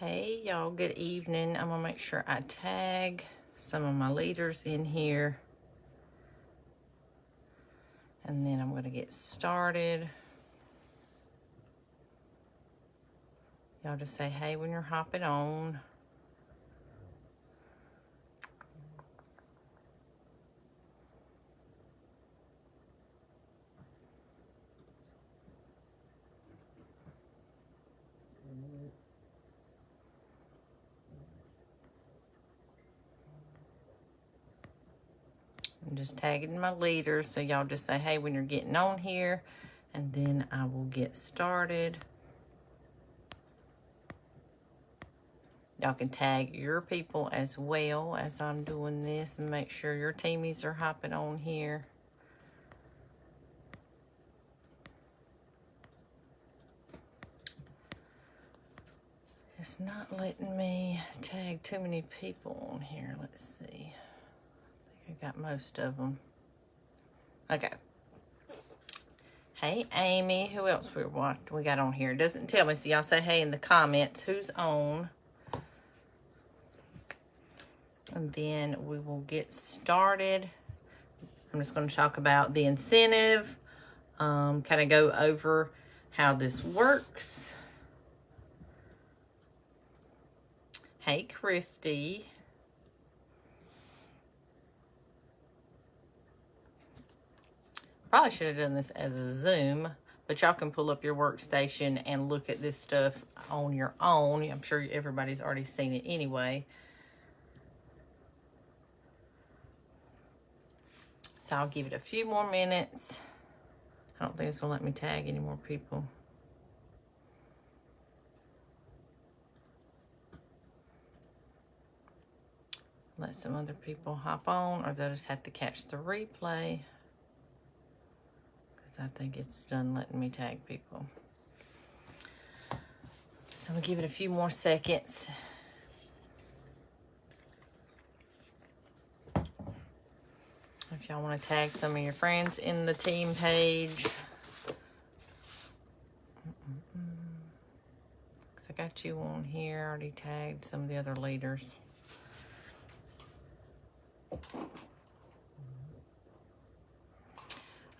Hey y'all, good evening. I'm gonna make sure I tag some of my leaders in here, and then I'm gonna get started. Y'all just say hey when you're hopping on. I'm just tagging my leaders, so y'all just say hey when you're getting on here, and then I will get started. Y'all can tag your people as well as I'm doing this, and make sure your teamies are hopping on here. It's not letting me tag too many people on here. Let's see. I think I got most of them. Okay. Hey, Amy. Who else we got on here? It doesn't tell me, so y'all say hey in the comments who's on. And then we will get started. I'm just going to talk about the incentive, kind of go over how this works. Hey, Christy. Probably should have done this as a Zoom, but y'all can pull up your workstation and look at this stuff on your own. I'm sure everybody's already seen it anyway. So I'll give it a few more minutes. I don't think it's gonna let me tag any more people. Let some other people hop on, or they'll just have to catch the replay, because I think it's done letting me tag people. So I'm gonna give it a few more seconds. If y'all want to tag some of your friends in the team page. I got you on here. I already tagged some of the other leaders.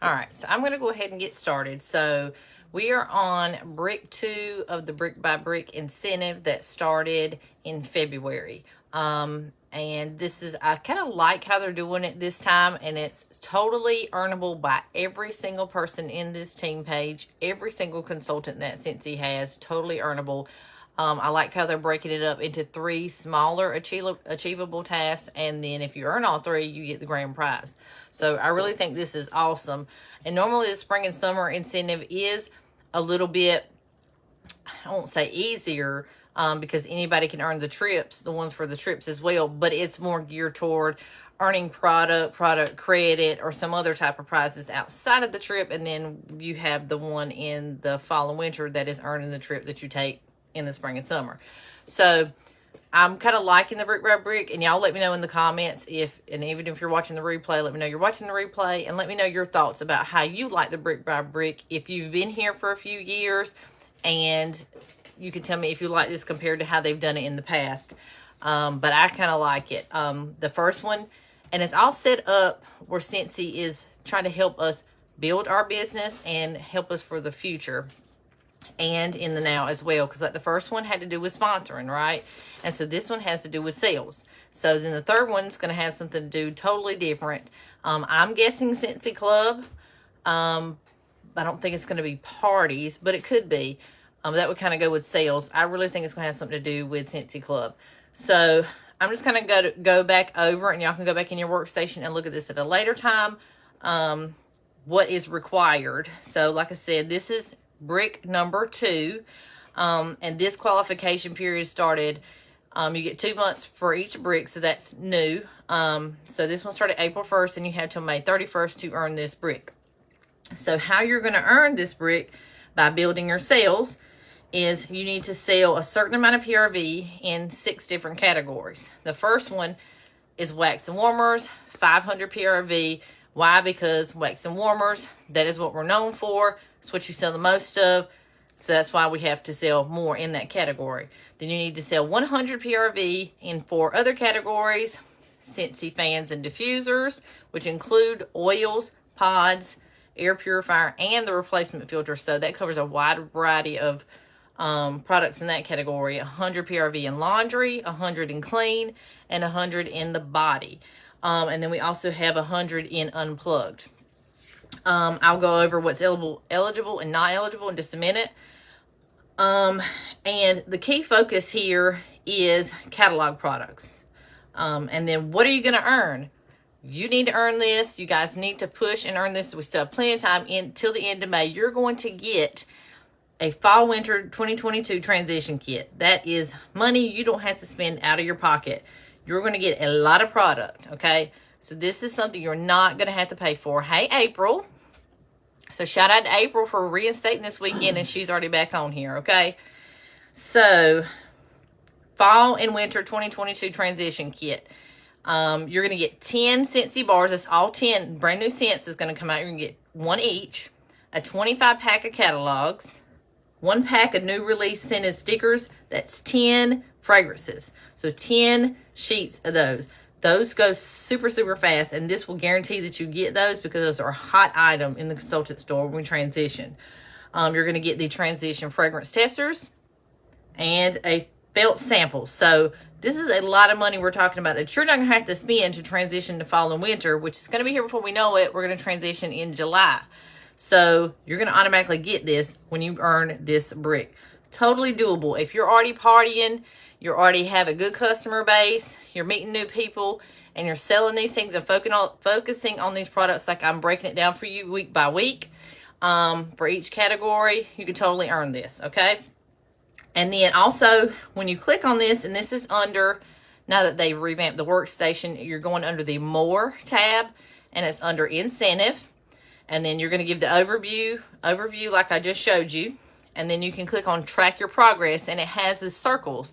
All right, so I'm going to go ahead and get started. So we are on brick 2 of the Brick by Brick incentive that started in February. And this is, I kind of like how they're doing it this time, and it's totally earnable by every single person in this team page. Every single consultant that Scentsy has, totally earnable. I like how they're breaking it up into 3 smaller achievable tasks, and then if you earn all 3, you get the grand prize. So I really think this is awesome. And normally the spring and summer incentive is a little bit, I won't say easier, because anybody can earn the trips, the ones for the trips as well, but it's more geared toward earning product credit, or some other type of prizes outside of the trip. And then you have the one in the fall and winter that is earning the trip that you take in the spring and summer. So I'm kind of liking the Brick by Brick, and y'all let me know in the comments and even if you're watching the replay, let me know you're watching the replay, and let me know your thoughts about how you like the Brick by Brick. If you've been here for a few years, and you can tell me if you like this compared to how they've done it in the past. But I kind of like it. The first one, and it's all set up where Scentsy is trying to help us build our business and help us for the future and in the now as well, because like the first one had to do with sponsoring, right? And so this one has to do with sales. So then the third one's going to have something to do totally different. I'm guessing Scentsy Club. I don't think it's going to be parties, but it could be. That would kind of go with sales. I really think it's going to have something to do with Scentsy Club. So I'm just going to go back over, and y'all can go back in your workstation and look at this at a later time. What is required. So like I said, this is brick number 2, and this qualification period started, you get 2 months for each brick, so that's new. So this one started April 1st, and you have till May 31st to earn this brick. So how you're going to earn this brick by building your sales is you need to sell a certain amount of PRV in 6 different categories. The first one is wax and warmers, 500 PRV. Why? Because wax and warmers, that is what we're known for. It's what you sell the most of. So that's why we have to sell more in that category. Then you need to sell 100 PRV in 4 other categories: Scentsy fans and diffusers, which include oils, pods, air purifier, and the replacement filter. So that covers a wide variety of products in that category. 100 PRV in laundry, 100 in clean, and 100 in the body. And then we also have 100 in unplugged. I'll go over what's eligible and not eligible in just a minute. And the key focus here is catalog products. And then what are you going to earn? You need to earn this. You guys need to push and earn this. We still have plenty of time until the end of May. You're going to get a fall winter 2022 transition kit. That is money you don't have to spend out of your pocket. You're going to get a lot of product, okay? So this is something you're not going to have to pay for. Hey, April. So shout out to April for reinstating this weekend, and she's already back on here, okay? So fall and winter 2022 transition kit. You're going to get 10 Scentsy bars. That's all 10 brand new scents is going to come out. You're going to get 1 each, a 25 pack of catalogs, 1 pack of new release scented stickers. That's 10 fragrances. So 10 sheets of those. Those go super, super fast, and this will guarantee that you get those because those are a hot item in the consultant store when we transition. You're going to get the transition fragrance testers and a felt sample. So this is a lot of money we're talking about that you're not going to have to spend to transition to fall and winter, which is going to be here before we know it. We're going to transition in July. So you're going to automatically get this when you earn this brick. Totally doable. If you're already partying, you already have a good customer base, you're meeting new people, and you're selling these things and focusing on these products like I'm breaking it down for you week by week for each category, you can totally earn this, okay? And then also, when you click on this, and this is under, now that they've revamped the workstation, you're going under the More tab, and it's under Incentive. And then you're going to give the overview like I just showed you. And then you can click on Track Your Progress, and it has the circles.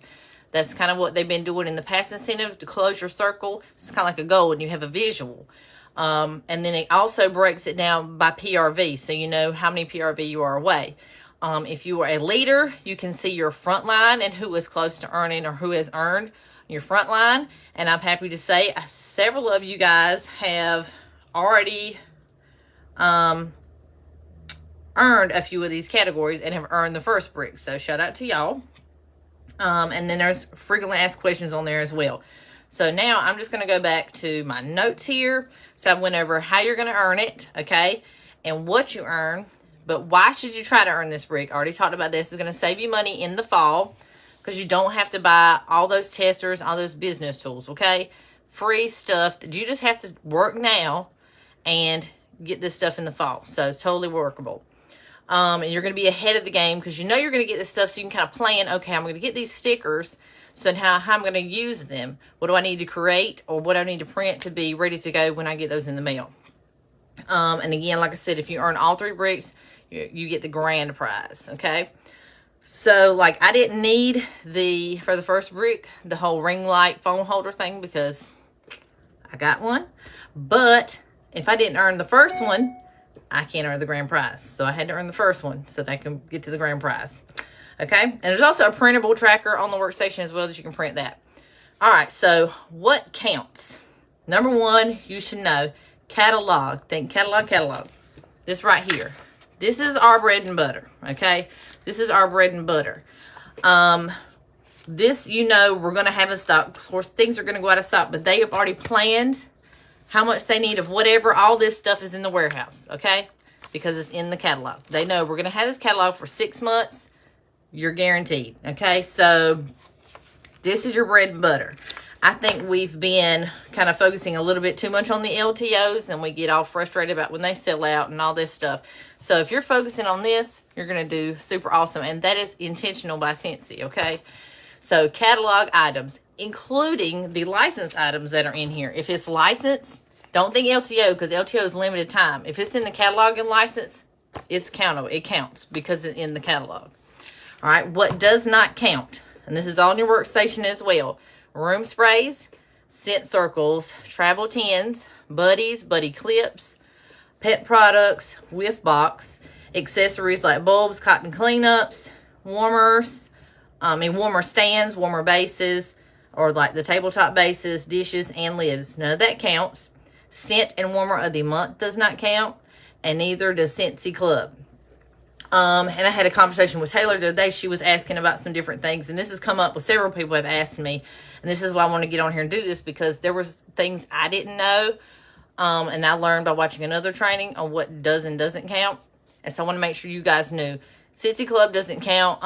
That's kind of what they've been doing in the past incentives to close your circle. It's kind of like a goal, and you have a visual. And then it also breaks it down by PRV, so you know how many PRV you are away. If you are a leader, you can see your front line and who is close to earning or who has earned your front line. And I'm happy to say several of you guys have already earned a few of these categories and have earned the first brick. So shout out to y'all. And then there's frequently asked questions on there as well. So now I'm just going to go back to my notes here. So I went over how you're going to earn it, okay, and what you earn. But why should you try to earn this brick? I already talked about this. It's going to save you money in the fall because you don't have to buy all those testers, all those business tools, okay? Free stuff that you just have to work now and get this stuff in the fall. So it's totally workable. And you're going to be ahead of the game because you know you're going to get this stuff, so you can kind of plan, okay, I'm going to get these stickers, so how I'm going to use them. What do I need to create or what do I need to print to be ready to go when I get those in the mail? And again, like I said, if you earn all 3 bricks, you get the grand prize, okay? So, like, I didn't need for the first brick, the whole ring light phone holder thing because I got one. But if I didn't earn the first one, I can't earn the grand prize. So I had to earn the first one so that I can get to the grand prize. Okay? And there's also a printable tracker on the workstation as well that you can print that. All right, so what counts? Number 1, you should know, catalog. Think catalog. This right here. This is our bread and butter, okay? This is our bread and butter. This, you know, we're going to have in stock. Of course, things are going to go out of stock, but they have already planned how much they need of whatever. All this stuff is in the warehouse, okay? Because it's in the catalog. They know we're going to have this catalog for 6 months. You're guaranteed, okay? So this is your bread and butter. I think we've been kind of focusing a little bit too much on the LTOs, and we get all frustrated about when they sell out and all this stuff. So if you're focusing on this, you're going to do super awesome, and that is intentional by Scentsy, okay? So catalog items, including the licensed items that are in here. If it's licensed, don't think LTO because LTO is limited time. If it's in the catalog and license, it's countable. It counts because it's in the catalog. All right, what does not count, and this is on your workstation as well, room sprays, scent circles, travel tins, buddies, buddy clips, pet products, whiff box, accessories like bulbs, cotton cleanups, warmers, warmer stands, warmer bases, or like the tabletop bases, dishes, and lids. None of that counts. Scent and warmer of the month does not count, and neither does Scentsy Club. And I had a conversation with Taylor the other day. She was asking about some different things, and this has come up with several people have asked me, and this is why I want to get on here and do this, because there was things I didn't know, and I learned by watching another training on what does and doesn't count, and so I want to make sure you guys knew. Scentsy Club doesn't count.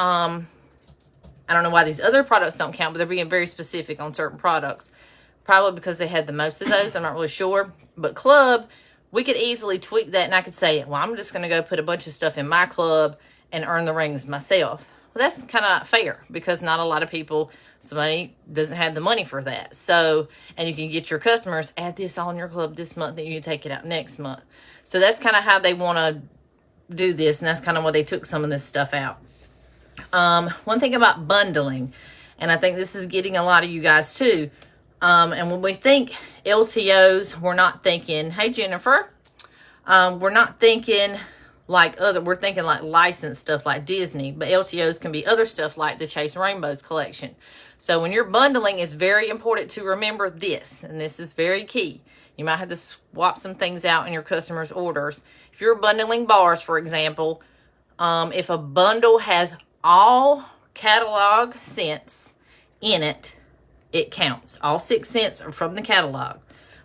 I don't know why these other products don't count, but they're being very specific on certain products, probably because they had the most of those. I'm not really sure, but Club, we could easily tweak that, and I could say, well, I'm just going to go put a bunch of stuff in my club and earn the rings myself. Well, that's kind of not fair, because not a lot of people, somebody doesn't have the money for that. So, and you can get your customers, add this on your club this month, and you can take it out next month. So that's kind of how they want to do this, and that's kind of why they took some of this stuff out. One thing about bundling, and I think this is getting a lot of you guys too, and when we think LTOs, we're not thinking, hey, Jennifer, we're not thinking we're thinking like licensed stuff like Disney, but LTOs can be other stuff like the Chase Rainbows collection. So when you're bundling, it's very important to remember this, and this is very key. You might have to swap some things out in your customers' orders. If you're bundling bars, for example, if a bundle has all catalog scents in it, it counts. All 6 scents are from the catalog.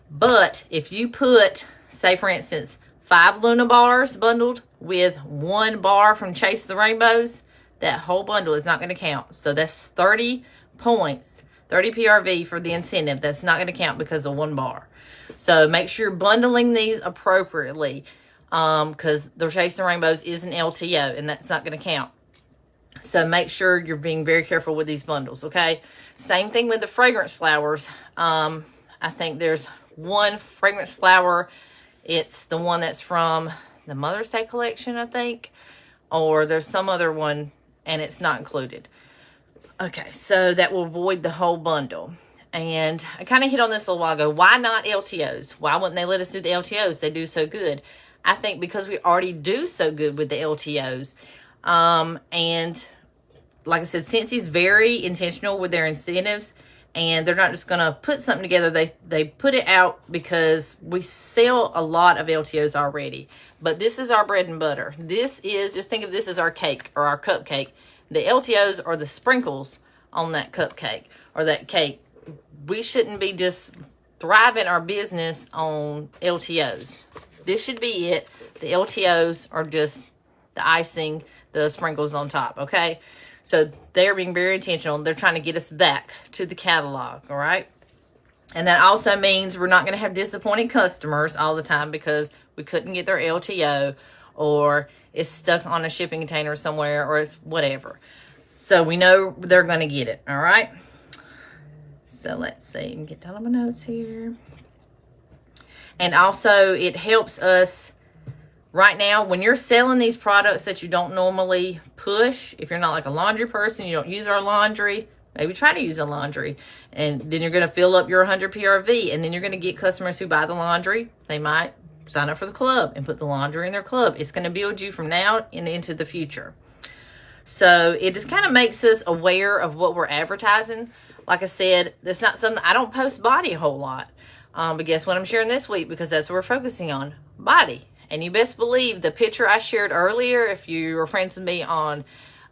But if you put, say for instance, 5 Luna bars bundled with 1 bar from Chase the Rainbows, that whole bundle is not going to count. So that's 30 points, 30 PRV for the incentive. That's not going to count because of 1 bar. So make sure you're bundling these appropriately, because the Chase the Rainbows is an LTO, and that's not going to count. So make sure you're being very careful with these bundles, okay? Same thing with the fragrance flowers. I think there's one fragrance flower. It's the one that's from the Mother's Day collection, I think. Or there's some other one, and it's not included. Okay, so that will void the whole bundle. And I kind of hit on this a little while ago. Why not LTOs? Why wouldn't they let us do the LTOs? They do so good. I think because we already do so good with the LTOs. And like I said, Scentsy's very intentional with their incentives, and they're not just going to put something together. They put it out because we sell a lot of LTOs already, but this is our bread and butter. This is, just think of this as our cake or our cupcake. The LTOs are the sprinkles on that cupcake or that cake. We shouldn't be just thriving our business on LTOs. This should be it. The LTOs are just the icing, the sprinkles on top, okay? So they're being very intentional. They're trying to get us back to the catalog, all right? And that also means we're not going to have disappointed customers all the time because we couldn't get their LTO, or it's stuck on a shipping container somewhere, or it's whatever. So we know they're going to get it, all right? So let's see. Get down on my notes here. And also it helps us right now when you're selling these products that you don't normally push. If you're not like a laundry person, you don't use our laundry, maybe try to use a laundry, and then you're going to fill up your 100 PRV, and then you're going to get customers who buy the laundry. They might sign up for the club and put the laundry in their club. It's going to build you from now and into the future. So it just kind of makes us aware of what we're advertising. Like I said, that's not something, I don't post body a whole lot. But guess what I'm sharing this week? Because that's what we're focusing on, body. And you best believe the picture I shared earlier, if you were friends with me on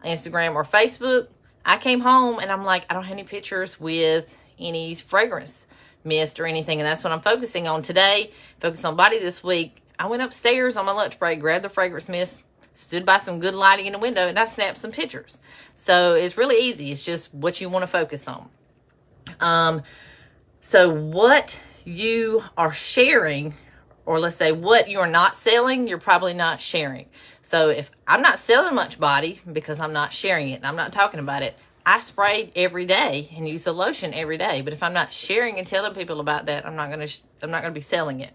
Instagram or Facebook, I came home and I'm like, I don't have any pictures with any fragrance mist or anything. And that's what I'm focusing on today. Focus on body this week. I went upstairs on my lunch break, grabbed the fragrance mist, stood by some good lighting in the window, and I snapped some pictures. So it's really easy. It's just what you want to focus on. So what you are sharing, or let's say what you're not selling, you're probably not sharing. So if I'm not selling much body because I'm not sharing it and I'm not talking about it, I spray every day and use a lotion every day. But if I'm not sharing and telling people about that, I'm not going to be selling it.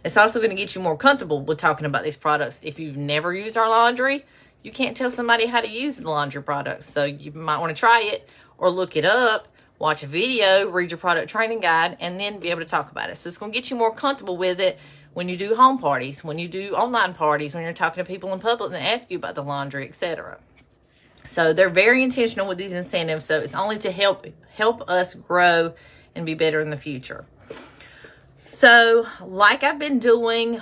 It's also going to get you more comfortable with talking about these products. If you've never used our laundry, you can't tell somebody how to use the laundry products. So you might want to try it or look it up, watch a video, read your product training guide, and then be able to talk about it. So it's going to get you more comfortable with it when you do home parties, when you do online parties, when you're talking to people in public and they ask you about the laundry, etc. So they're very intentional with these incentives. So it's only to help us grow and be better in the future. So like I've been doing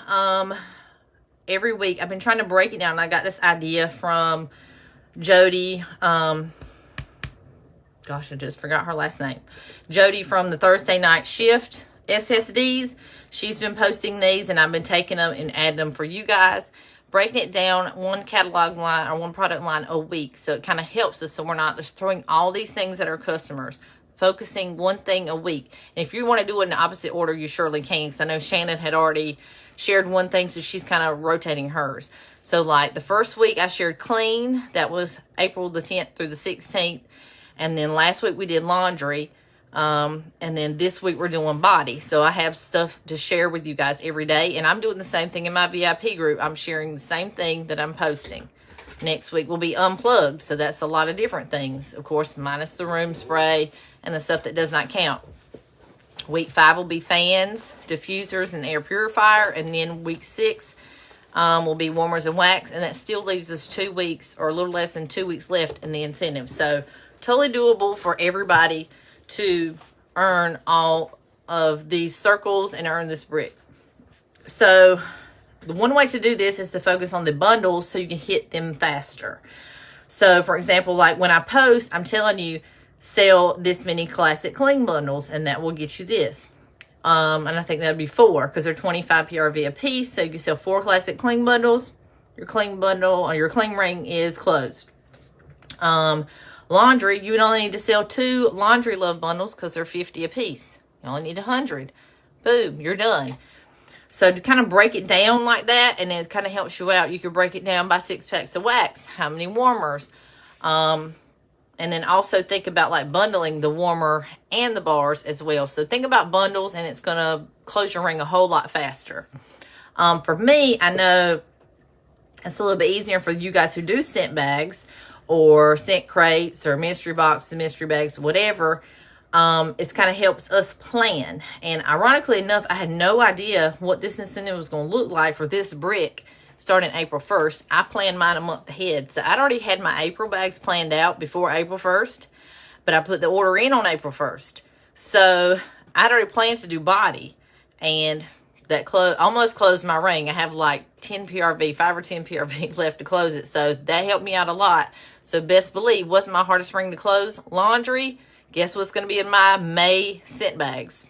every week, I've been trying to break it down. I got this idea from Jody. Gosh, I just forgot her last name. Jody from the Thursday Night Shift SSDs. She's been posting these, and I've been taking them and adding them for you guys. Breaking it down one catalog line or one product line a week. So it kind of helps us so we're not just throwing all these things at our customers. Focusing one thing a week. And if you want to do it in the opposite order, you surely can. Because I know Shannon had already shared one thing, so she's kind of rotating hers. So like the first week I shared clean. That was April the 10th through the 16th. And then last week we did laundry. And then this week we're doing body. So I have stuff to share with you guys every day. And I'm doing the same thing in my VIP group. I'm sharing the same thing that I'm posting. Next week will be unplugged. So that's a lot of different things. Of course, minus the room spray and the stuff that does not count. Week 5 will be fans, diffusers, and air purifier. And then week 6 will be warmers and wax. And that still leaves us 2 weeks or a little less than 2 weeks left in the incentive. So totally doable for everybody to earn all of these circles and earn this brick. So the one way to do this is to focus on the bundles so you can hit them faster. So for example, like when I post, I'm telling you, sell this many classic clean bundles and that will get you this. And I think that'd be 4 because they're 25 PRV a piece. So you can sell 4 classic clean bundles. Your clean bundle or your clean ring is closed. Laundry, you would only need to sell 2 laundry love bundles because they're 50 a piece. You only need 100. Boom, you're done. So to kind of break it down like that, and it kind of helps you out, you could break it down by 6 packs of wax, how many warmers, and then also think about like bundling the warmer and the bars as well. So think about bundles, and it's going to close your ring a whole lot faster. For me, I know it's a little bit easier for you guys who do scent bags or scent crates or mystery boxes, mystery bags, whatever. It kind of helps us plan. And ironically enough, I had no idea what this incentive was going to look like for this brick starting April 1st. I planned mine a month ahead. So I'd already had my April bags planned out before April 1st, but I put the order in on April 1st. So I'd already planned to do body, and that almost closed my ring. I have like 10 PRV, 5 or 10 PRV left to close it. So that helped me out a lot. So best believe, what's my hardest ring to close? Laundry. Guess what's going to be in my May scent bags?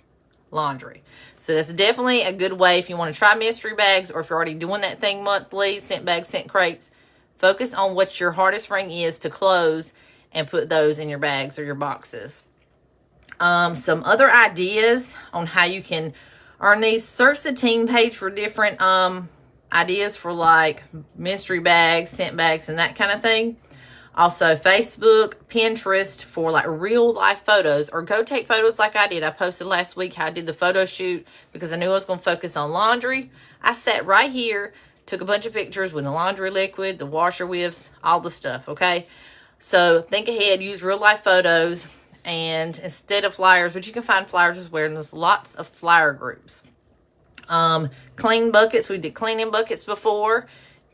Laundry. So that's definitely a good way if you want to try mystery bags, or if you're already doing that thing monthly, scent bags, scent crates. Focus on what your hardest ring is to close and put those in your bags or your boxes. Some other ideas on how you can earn these. Search the team page for different ideas for like mystery bags, scent bags, and that kind of thing. Also Facebook, Pinterest for like real life photos, or go take photos like I did. I posted last week how I did the photo shoot because I knew I was going to focus on laundry. I sat right here, took a bunch of pictures with the laundry liquid, the washer whiffs, all the stuff, okay? So think ahead, use real life photos, and instead of flyers, but you can find flyers as well, and there's lots of flyer groups. Clean buckets, we did cleaning buckets before.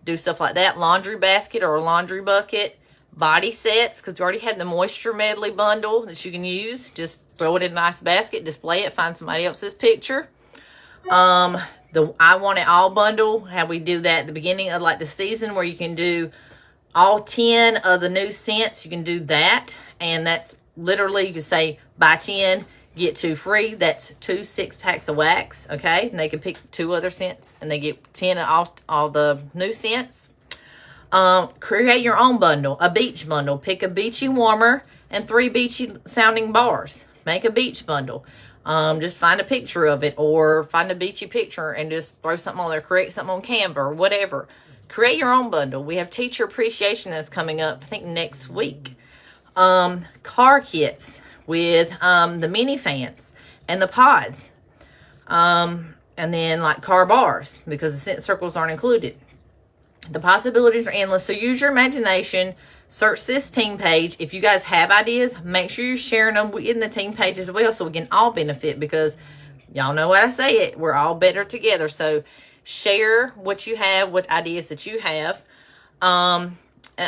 Do stuff like that. Laundry basket or a laundry bucket. Body sets, because we already had the moisture medley bundle that you can use. Just throw it in a nice basket, display it, find somebody else's picture. The I Want It All bundle, how we do that at the beginning of like the season, where you can do all 10 of the new scents. You can do that, and that's literally, you can say buy 10, get 2 free. That's 2 6-packs of wax, okay? And they can pick 2 other scents, and they get 10 of all the new scents. Create your own bundle, a beach bundle. Pick a beachy warmer and 3 beachy sounding bars. Make a beach bundle. Just find a picture of it, or find a beachy picture and just throw something on there. Create something on Canva or whatever. Create your own bundle. We have teacher appreciation that's coming up, I think next week. Car kits with the mini fans and the pods. And then like car bars, because the scent circles aren't included. The possibilities are endless. So use your imagination. Search this team page. If you guys have ideas, make sure you're sharing them in the team page as well, so we can all benefit, because Y'all know what I say it. We're all better together. So share what you have, what ideas that you have. And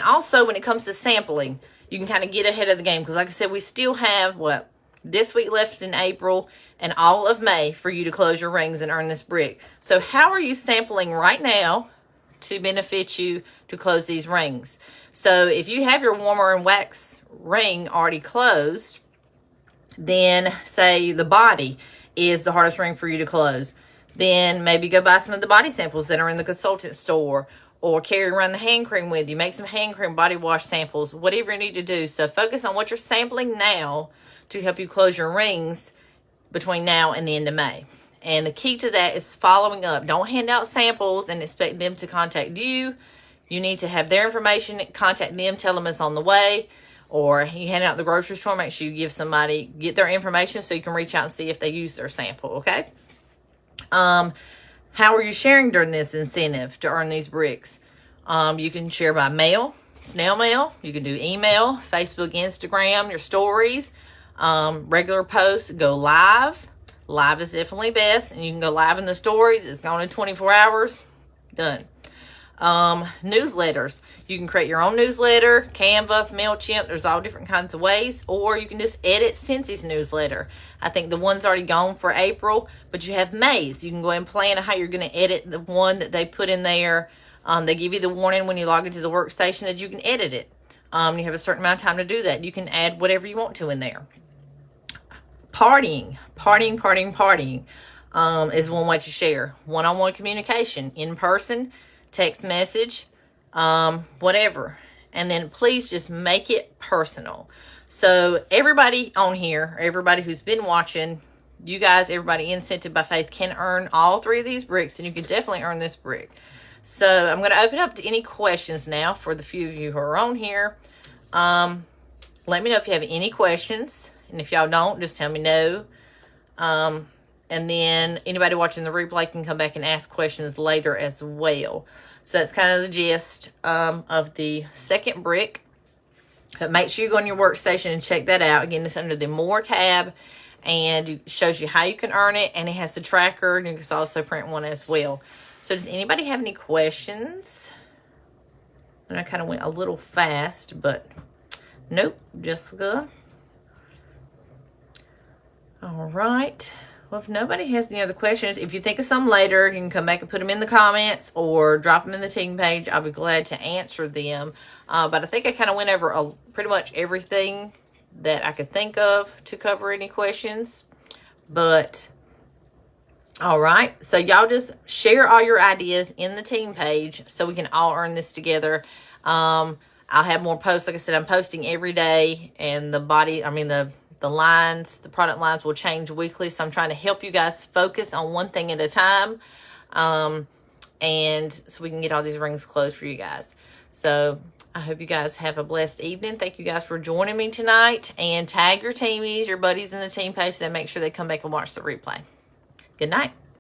also when it comes to sampling, you can kind of get ahead of the game. Because like I said, we still have, this week left in April and all of May for you to close your rings and earn this brick. So how are you sampling right now to benefit you to close these rings? So if you have your warmer and wax ring already closed, then say the body is the hardest ring for you to close, then maybe go buy some of the body samples that are in the consultant store, or carry around the hand cream with you. Make some hand cream body wash samples, whatever you need to do. So focus on what you're sampling now to help you close your rings between now and the end of May. And the key to that is following up. Don't hand out samples and expect them to contact you. You need to have their information, contact them, tell them it's on the way. Or you hand out the grocery store, make sure you give somebody, get their information so you can reach out and see if they use their sample, okay? How are you sharing during this incentive to earn these bricks? You can share by mail, snail mail. You can do email, Facebook, Instagram, your stories, regular posts, go live. Live is definitely best. And you can go live in the stories. It's gone in 24 hours. Done. Newsletters. You can create your own newsletter, Canva, MailChimp. There's all different kinds of ways. Or you can just edit Scentsy's newsletter. I think the one's already gone for April, but you have May's. You can go and plan how you're going to edit the one that they put in there. They give you the warning when you log into the workstation that you can edit it. You have a certain amount of time to do that. You can add whatever you want to in there. Partying is one way to share. One-on-one communication, in person, text message, whatever. And then please just make it personal. So everybody on here, everybody who's been watching, you guys, everybody in Scented by Faith can earn all 3 of these bricks, and you can definitely earn this brick. So I'm going to open up to any questions now for the few of you who are on here. Let me know if you have any questions. And if y'all don't, just tell me no. And then anybody watching the replay can come back and ask questions later as well. So that's kind of the gist of the second brick. But make sure you go on your workstation and check that out. Again, it's under the More tab. And it shows you how you can earn it. And it has the tracker. And you can also print one as well. So does anybody have any questions? And I kind of went a little fast, but nope, Jessica. All right. Well, if nobody has any other questions, if you think of some later, you can come back and put them in the comments or drop them in the team page. I'll be glad to answer them. But I think I kind of went over pretty much everything that I could think of to cover any questions. But, all right. So y'all just share all your ideas in the team page so we can all earn this together. I'll have more posts. Like I said, I'm posting every day, and the product lines will change weekly. So I'm trying to help you guys focus on one thing at a time. And so we can get all these rings closed for you guys. So I hope you guys have a blessed evening. Thank you guys for joining me tonight, and tag your teamies, your buddies in the team page, and make sure they come back and watch the replay. Good night.